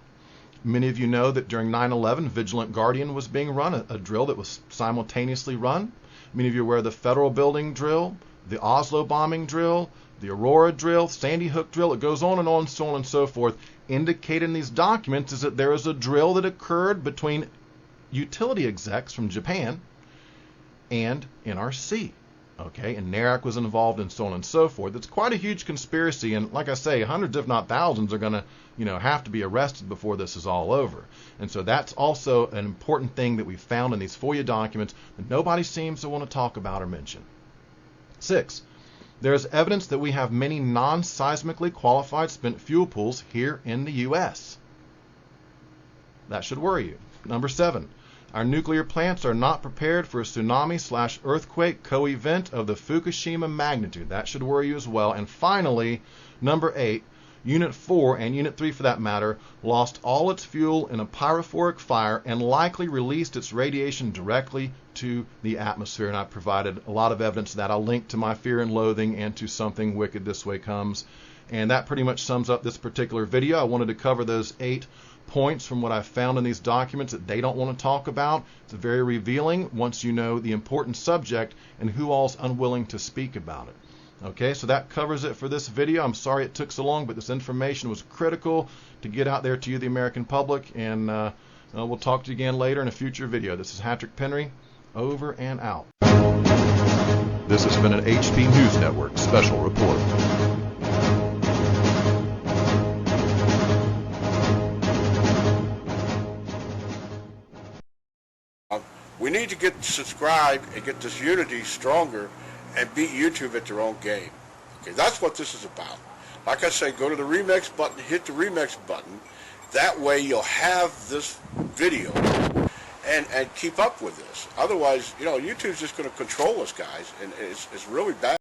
Many of you know that during 9/11, Vigilant Guardian was being run, a drill that was simultaneously run. Many of you are aware of the Federal Building drill, the Oslo bombing drill, the Aurora drill, Sandy Hook drill. It goes on and so on and so forth. Indicated in these documents is that there is a drill that occurred between utility execs from Japan and NRC. Okay, and NARAC was involved and so on and so forth. It's quite a huge conspiracy, and like I say, hundreds if not thousands are going to have to be arrested before this is all over. And so that's also an important thing that we found in these FOIA documents that nobody seems to want to talk about or mention. 6. There is evidence that we have many non-seismically qualified spent fuel pools here in the U.S. That should worry you. Number 7. Our nuclear plants are not prepared for a tsunami/earthquake co-event of the Fukushima magnitude. That should worry you as well. And finally, number 8, Unit 4 and Unit 3 for that matter lost all its fuel in a pyrophoric fire and likely released its radiation directly to the atmosphere. And I provided a lot of evidence of that. I'll link to my Fear and Loathing and to Something Wicked This Way Comes. And that pretty much sums up this particular video. I wanted to cover those 8 points from what I found in these documents that they don't want to talk about. It's very revealing once you know the important subject and who all's unwilling to speak about it. Okay, so that covers it for this video. I'm sorry it took so long, but this information was critical to get out there to you, the American public, and we'll talk to you again later in a future video. This is Patrick Penry, over and out. This has been an HP News Network special report. We need to get subscribed and get this unity stronger and beat YouTube at their own game. Okay, that's what this is about. Like I say, go to the remix button, hit the remix button. That way you'll have this video and keep up with this. Otherwise, YouTube's just going to control us, guys, and it's really bad.